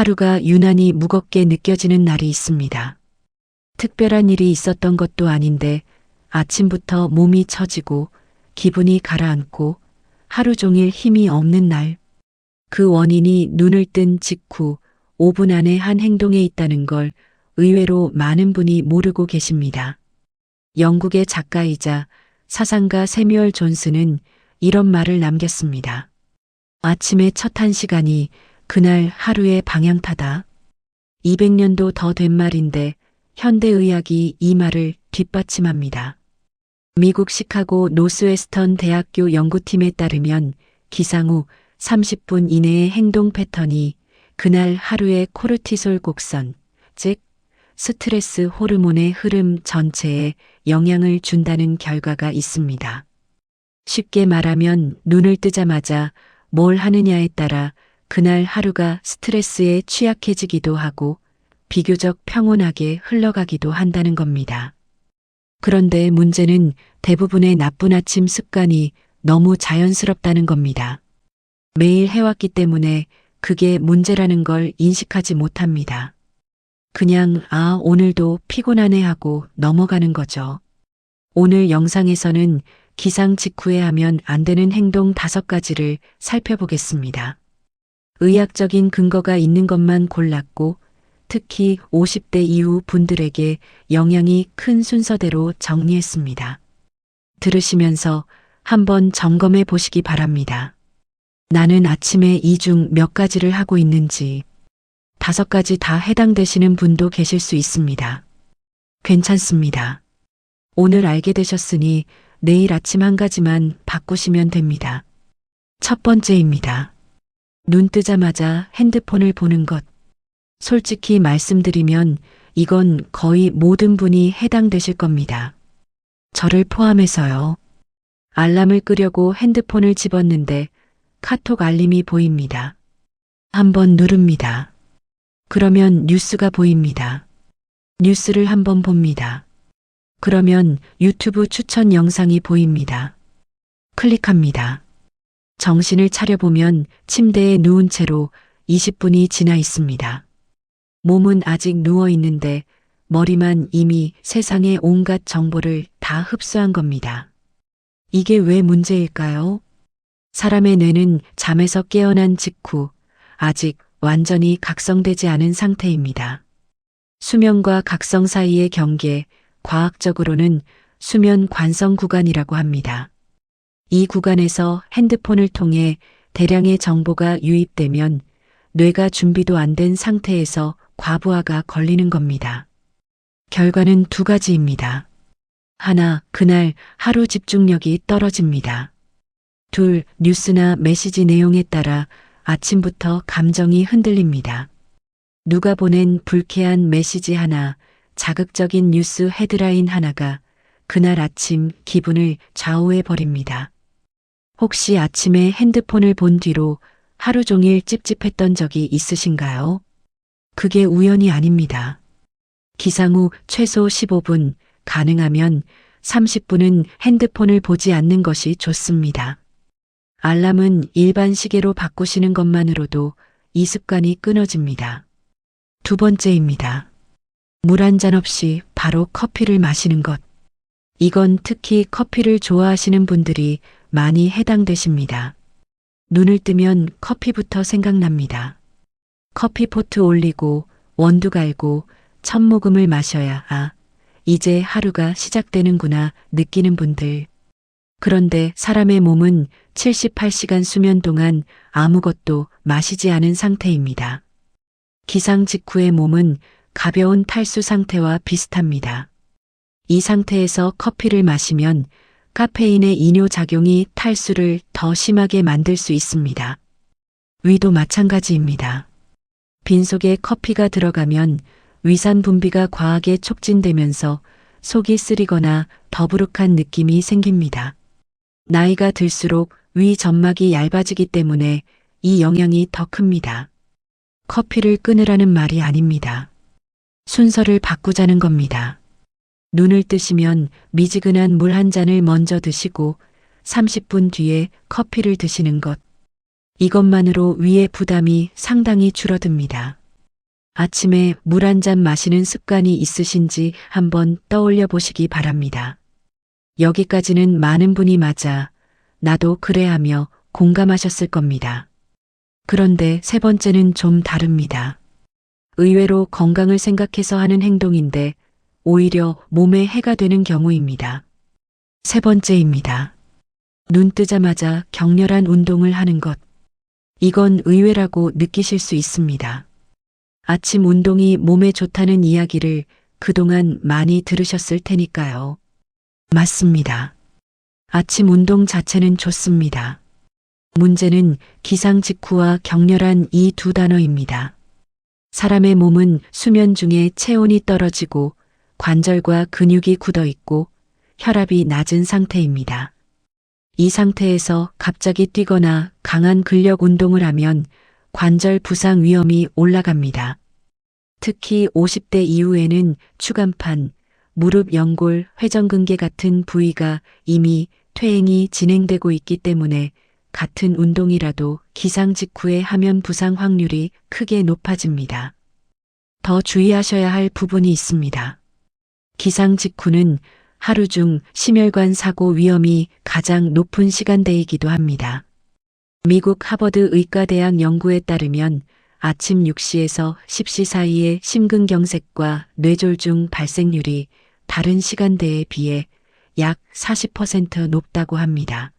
하루가 유난히 무겁게 느껴지는 날이 있습니다. 특별한 일이 있었던 것도 아닌데 아침부터 몸이 처지고 기분이 가라앉고 하루 종일 힘이 없는 날. 그 원인이 눈을 뜬 직후 5분 안에 한 행동에 있다는 걸 의외로 많은 분이 모르고 계십니다. 영국의 작가이자 사상가 세뮤얼 존스는 이런 말을 남겼습니다. 아침의 첫 1시간이 그날 하루의 방향타다. 200년도 더 된 말인데 현대의학이 이 말을 뒷받침합니다. 미국 시카고 노스웨스턴 대학교 연구팀에 따르면 기상 후 30분 이내의 행동 패턴이 그날 하루의 코르티솔 곡선, 즉 스트레스 호르몬의 흐름 전체에 영향을 준다는 결과가 있습니다. 쉽게 말하면 눈을 뜨자마자 뭘 하느냐에 따라 그날 하루가 스트레스에 취약해지기도 하고 비교적 평온하게 흘러가기도 한다는 겁니다. 그런데 문제는 대부분의 나쁜 아침 습관이 너무 자연스럽다는 겁니다. 매일 해왔기 때문에 그게 문제라는 걸 인식하지 못합니다. 그냥 오늘도 피곤하네 하고 넘어가는 거죠. 오늘 영상에서는 기상 직후에 하면 안 되는 행동 5가지를 살펴보겠습니다. 의학적인 근거가 있는 것만 골랐고 특히 50대 이후 분들에게 영향이 큰 순서대로 정리했습니다. 들으시면서 한번 점검해 보시기 바랍니다. 나는 아침에 이 중 몇 가지를 하고 있는지 5가지 다 해당되시는 분도 계실 수 있습니다. 괜찮습니다. 오늘 알게 되셨으니 내일 아침 1가지만 바꾸시면 됩니다. 첫 번째입니다. 눈 뜨자마자 핸드폰을 보는 것. 솔직히 말씀드리면 이건 거의 모든 분이 해당되실 겁니다. 저를 포함해서요. 알람을 끄려고 핸드폰을 집었는데 카톡 알림이 보입니다. 한번 누릅니다. 그러면 뉴스가 보입니다. 뉴스를 한번 봅니다. 그러면 유튜브 추천 영상이 보입니다. 클릭합니다. 정신을 차려보면 침대에 누운 채로 20분이 지나 있습니다. 몸은 아직 누워 있는데 머리만 이미 세상의 온갖 정보를 다 흡수한 겁니다. 이게 왜 문제일까요? 사람의 뇌는 잠에서 깨어난 직후 아직 완전히 각성되지 않은 상태입니다. 수면과 각성 사이의 경계, 과학적으로는 수면 관성 구간이라고 합니다. 이 구간에서 핸드폰을 통해 대량의 정보가 유입되면 뇌가 준비도 안 된 상태에서 과부하가 걸리는 겁니다. 결과는 2가지입니다. 하나, 그날 하루 집중력이 떨어집니다. 2, 뉴스나 메시지 내용에 따라 아침부터 감정이 흔들립니다. 누가 보낸 불쾌한 메시지 하나, 자극적인 뉴스 헤드라인 하나가 그날 아침 기분을 좌우해 버립니다. 혹시 아침에 핸드폰을 본 뒤로 하루 종일 찝찝했던 적이 있으신가요? 그게 우연이 아닙니다. 기상 후 최소 15분, 가능하면 30분은 핸드폰을 보지 않는 것이 좋습니다. 알람은 일반 시계로 바꾸시는 것만으로도 이 습관이 끊어집니다. 2번째입니다. 물 한 잔 없이 바로 커피를 마시는 것. 이건 특히 커피를 좋아하시는 분들이 많이 해당되십니다. 눈을 뜨면 커피부터 생각납니다. 커피포트 올리고 원두 갈고 첫 모금을 마셔야 이제 하루가 시작되는구나 느끼는 분들. 그런데 사람의 몸은 78시간 수면 동안 아무것도 마시지 않은 상태입니다. 기상 직후의 몸은 가벼운 탈수 상태와 비슷합니다. 이 상태에서 커피를 마시면 카페인의 이뇨 작용이 탈수를 더 심하게 만들 수 있습니다. 위도 마찬가지입니다. 빈속에 커피가 들어가면 위산 분비가 과하게 촉진되면서 속이 쓰리거나 더부룩한 느낌이 생깁니다. 나이가 들수록 위 점막이 얇아지기 때문에 이 영향이 더 큽니다. 커피를 끊으라는 말이 아닙니다. 순서를 바꾸자는 겁니다. 눈을 뜨시면 미지근한 물 한 잔을 먼저 드시고 30분 뒤에 커피를 드시는 것. 이것만으로 위의 부담이 상당히 줄어듭니다. 아침에 물 한 잔 마시는 습관이 있으신지 한번 떠올려 보시기 바랍니다. 여기까지는 많은 분이 맞아 나도 그래 하며 공감하셨을 겁니다. 그런데 세 번째는 좀 다릅니다. 의외로 건강을 생각해서 하는 행동인데 오히려 몸에 해가 되는 경우입니다. 세 번째입니다. 눈 뜨자마자 격렬한 운동을 하는 것. 이건 의외라고 느끼실 수 있습니다. 아침 운동이 몸에 좋다는 이야기를 그동안 많이 들으셨을 테니까요. 맞습니다. 아침 운동 자체는 좋습니다. 문제는 기상 직후와 격렬한 이 두 단어입니다. 사람의 몸은 수면 중에 체온이 떨어지고 관절과 근육이 굳어 있고 혈압이 낮은 상태입니다. 이 상태에서 갑자기 뛰거나 강한 근력 운동을 하면 관절 부상 위험이 올라갑니다. 특히 50대 이후에는 추간판, 무릎 연골, 회전근개 같은 부위가 이미 퇴행이 진행되고 있기 때문에 같은 운동이라도 기상 직후에 하면 부상 확률이 크게 높아집니다. 더 주의하셔야 할 부분이 있습니다. 기상 직후는 하루 중 심혈관 사고 위험이 가장 높은 시간대이기도 합니다. 미국 하버드 의과대학 연구에 따르면 아침 6시에서 10시 사이의 심근경색과 뇌졸중 발생률이 다른 시간대에 비해 약 40% 높다고 합니다.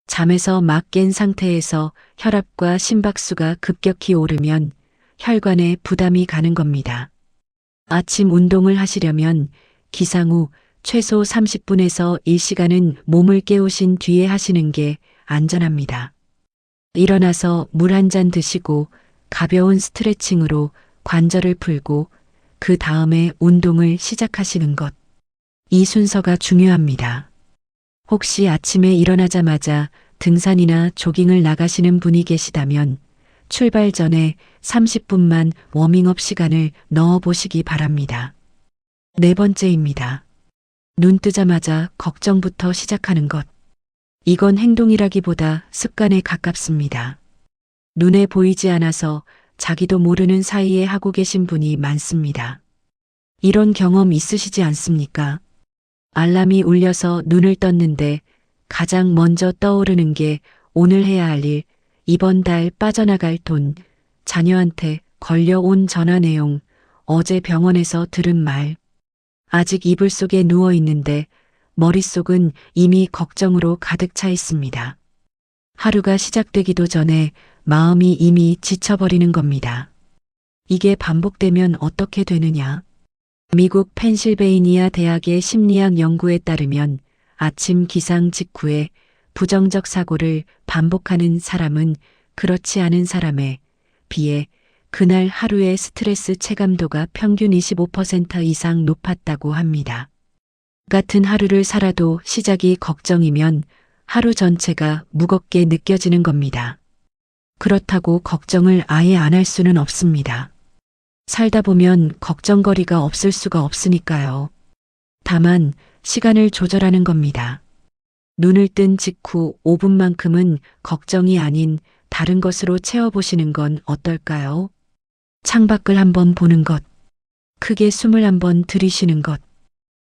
잠에서 막 깬 상태에서 혈압과 심박수가 급격히 오르면 혈관에 부담이 가는 겁니다. 아침 운동을 하시려면 기상 후 최소 30분에서 1시간은 몸을 깨우신 뒤에 하시는 게 안전합니다. 일어나서 물 한 잔 드시고 가벼운 스트레칭으로 관절을 풀고 그 다음에 운동을 시작하시는 것. 이 순서가 중요합니다. 혹시 아침에 일어나자마자 등산이나 조깅을 나가시는 분이 계시다면 출발 전에 30분만 워밍업 시간을 넣어 보시기 바랍니다. 네 번째입니다. 눈 뜨자마자 걱정부터 시작하는 것. 이건 행동이라기보다 습관에 가깝습니다. 눈에 보이지 않아서 자기도 모르는 사이에 하고 계신 분이 많습니다. 이런 경험 있으시지 않습니까? 알람이 울려서 눈을 떴는데 가장 먼저 떠오르는 게 오늘 해야 할 일, 이번 달 빠져나갈 돈, 자녀한테 걸려온 전화 내용, 어제 병원에서 들은 말. 아직 이불 속에 누워 있는데 머릿속은 이미 걱정으로 가득 차 있습니다. 하루가 시작되기도 전에 마음이 이미 지쳐버리는 겁니다. 이게 반복되면 어떻게 되느냐? 미국 펜실베이니아 대학의 심리학 연구에 따르면 아침 기상 직후에 부정적 사고를 반복하는 사람은 그렇지 않은 사람에 비해 그날 하루의 스트레스 체감도가 평균 25% 이상 높았다고 합니다. 같은 하루를 살아도 시작이 걱정이면 하루 전체가 무겁게 느껴지는 겁니다. 그렇다고 걱정을 아예 안 할 수는 없습니다. 살다 보면 걱정거리가 없을 수가 없으니까요. 다만 시간을 조절하는 겁니다. 눈을 뜬 직후 5분만큼은 걱정이 아닌 다른 것으로 채워보시는 건 어떨까요? 창밖을 한번 보는 것, 크게 숨을 한번 들이쉬는 것,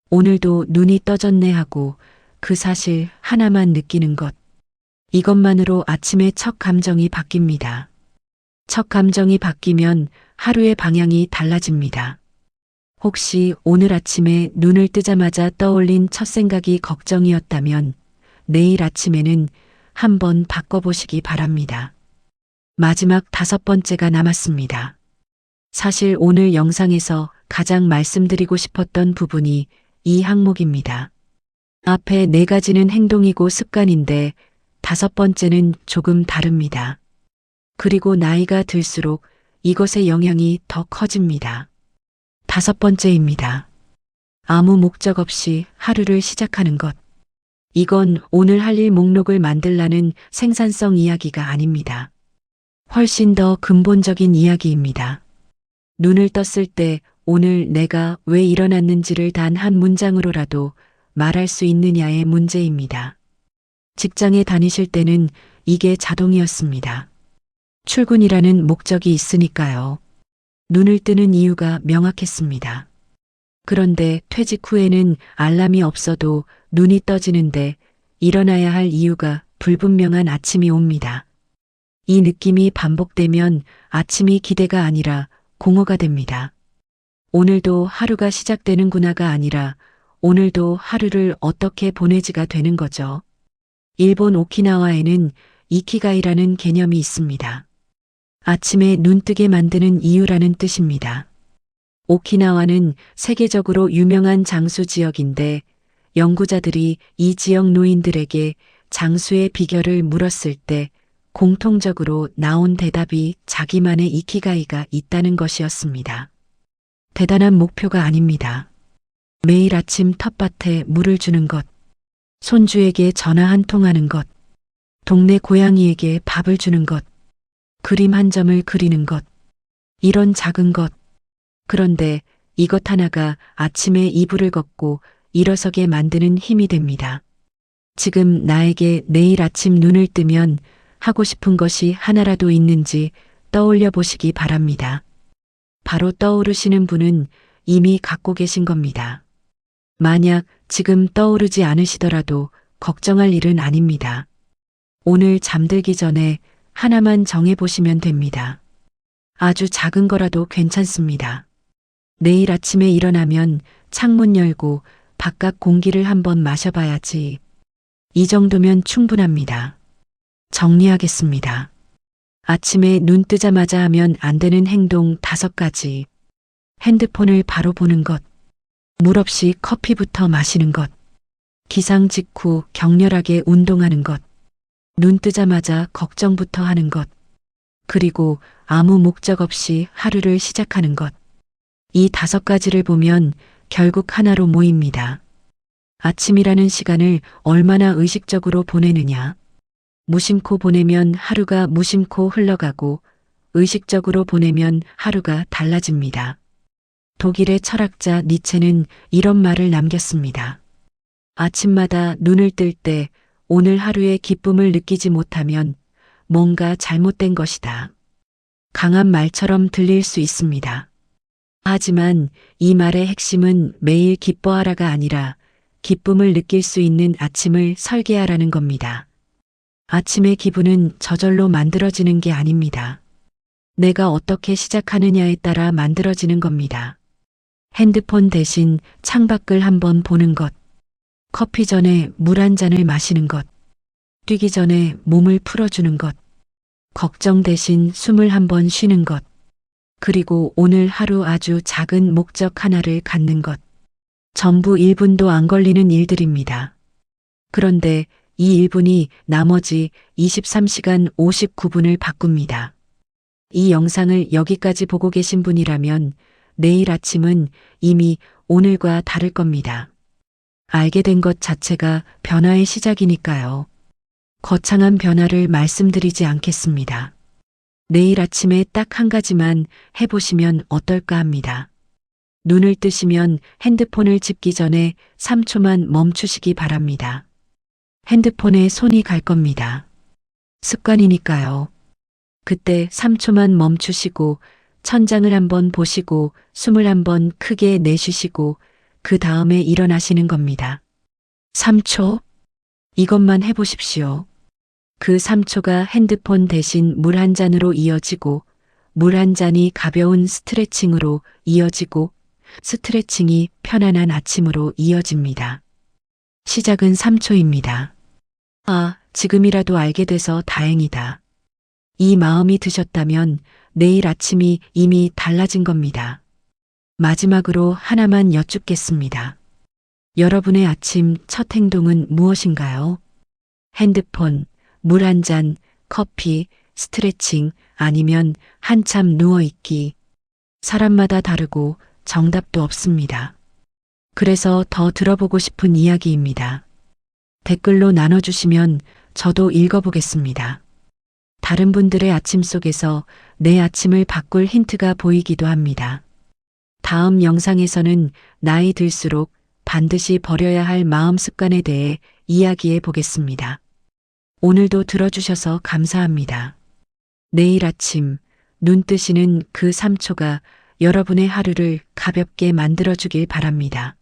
오늘도 눈이 떠졌네 하고 그 사실 하나만 느끼는 것. 이것만으로 아침의 첫 감정이 바뀝니다. 첫 감정이 바뀌면 하루의 방향이 달라집니다. 혹시 오늘 아침에 눈을 뜨자마자 떠올린 첫 생각이 걱정이었다면 내일 아침에는 한번 바꿔보시기 바랍니다. 마지막 5번째가 남았습니다. 사실 오늘 영상에서 가장 말씀드리고 싶었던 부분이 이 항목입니다. 앞에 4가지는 행동이고 습관인데 5번째는 조금 다릅니다. 그리고 나이가 들수록 이것의 영향이 더 커집니다. 5번째입니다. 아무 목적 없이 하루를 시작하는 것. 이건 오늘 할 일 목록을 만들라는 생산성 이야기가 아닙니다. 훨씬 더 근본적인 이야기입니다. 눈을 떴을 때 오늘 내가 왜 일어났는지를 단 한 문장으로라도 말할 수 있느냐의 문제입니다. 직장에 다니실 때는 이게 자동이었습니다. 출근이라는 목적이 있으니까요. 눈을 뜨는 이유가 명확했습니다. 그런데 퇴직 후에는 알람이 없어도 눈이 떠지는데 일어나야 할 이유가 불분명한 아침이 옵니다. 이 느낌이 반복되면 아침이 기대가 아니라 공허가 됩니다. 오늘도 하루가 시작되는구나가 아니라 오늘도 하루를 어떻게 보내지가 되는 거죠. 일본 오키나와에는 이키가이라는 개념이 있습니다. 아침에 눈뜨게 만드는 이유라는 뜻입니다. 오키나와는 세계적으로 유명한 장수 지역인데 연구자들이 이 지역 노인들에게 장수의 비결을 물었을 때 공통적으로 나온 대답이 자기만의 이키가이가 있다는 것이었습니다. 대단한 목표가 아닙니다. 매일 아침 텃밭에 물을 주는 것, 손주에게 전화 한 통 하는 것, 동네 고양이에게 밥을 주는 것, 그림 한 점을 그리는 것, 이런 작은 것. 그런데 이것 하나가 아침에 이불을 걷고 일어서게 만드는 힘이 됩니다. 지금 나에게 내일 아침 눈을 뜨면 하고 싶은 것이 하나라도 있는지 떠올려 보시기 바랍니다. 바로 떠오르시는 분은 이미 갖고 계신 겁니다. 만약 지금 떠오르지 않으시더라도 걱정할 일은 아닙니다. 오늘 잠들기 전에 하나만 정해보시면 됩니다. 아주 작은 거라도 괜찮습니다. 내일 아침에 일어나면 창문 열고 바깥 공기를 한번 마셔봐야지. 이 정도면 충분합니다. 정리하겠습니다. 아침에 눈 뜨자마자 하면 안 되는 행동 5가지. 핸드폰을 바로 보는 것. 물 없이 커피부터 마시는 것. 기상 직후 격렬하게 운동하는 것. 눈 뜨자마자 걱정부터 하는 것. 그리고 아무 목적 없이 하루를 시작하는 것. 이 5가지를 보면 결국 하나로 모입니다. 아침이라는 시간을 얼마나 의식적으로 보내느냐. 무심코 보내면 하루가 무심코 흘러가고 의식적으로 보내면 하루가 달라집니다. 독일의 철학자 니체는 이런 말을 남겼습니다. 아침마다 눈을 뜰 때 오늘 하루의 기쁨을 느끼지 못하면 뭔가 잘못된 것이다. 강한 말처럼 들릴 수 있습니다. 하지만 이 말의 핵심은 매일 기뻐하라가 아니라 기쁨을 느낄 수 있는 아침을 설계하라는 겁니다. 아침의 기분은 저절로 만들어지는 게 아닙니다. 내가 어떻게 시작하느냐에 따라 만들어지는 겁니다. 핸드폰 대신 창밖을 한번 보는 것, 커피 전에 물 한 잔을 마시는 것, 뛰기 전에 몸을 풀어주는 것, 걱정 대신 숨을 한번 쉬는 것, 그리고 오늘 하루 아주 작은 목적 하나를 갖는 것. 전부 1분도 안 걸리는 일들입니다. 그런데 이 1분이 나머지 23시간 59분을 바꿉니다. 이 영상을 여기까지 보고 계신 분이라면 내일 아침은 이미 오늘과 다를 겁니다. 알게 된 것 자체가 변화의 시작이니까요. 거창한 변화를 말씀드리지 않겠습니다. 내일 아침에 딱 한 가지만 해보시면 어떨까 합니다. 눈을 뜨시면 핸드폰을 집기 전에 3초만 멈추시기 바랍니다. 핸드폰에 손이 갈 겁니다. 습관이니까요. 그때 3초만 멈추시고 천장을 한번 보시고 숨을 한번 크게 내쉬시고 그 다음에 일어나시는 겁니다. 3초? 이것만 해보십시오. 그 3초가 핸드폰 대신 물 한 잔으로 이어지고 물 한 잔이 가벼운 스트레칭으로 이어지고 스트레칭이 편안한 아침으로 이어집니다. 시작은 3초입니다. 아, 지금이라도 알게 돼서 다행이다. 이 마음이 드셨다면 내일 아침이 이미 달라진 겁니다. 마지막으로 하나만 여쭙겠습니다. 여러분의 아침 첫 행동은 무엇인가요? 핸드폰, 물 한 잔, 커피, 스트레칭, 아니면 한참 누워있기. 사람마다 다르고 정답도 없습니다. 그래서 더 들어보고 싶은 이야기입니다. 댓글로 나눠주시면 저도 읽어보겠습니다. 다른 분들의 아침 속에서 내 아침을 바꿀 힌트가 보이기도 합니다. 다음 영상에서는 나이 들수록 반드시 버려야 할 마음 습관에 대해 이야기해 보겠습니다. 오늘도 들어주셔서 감사합니다. 내일 아침 눈 뜨시는 그 3초가 여러분의 하루를 가볍게 만들어주길 바랍니다.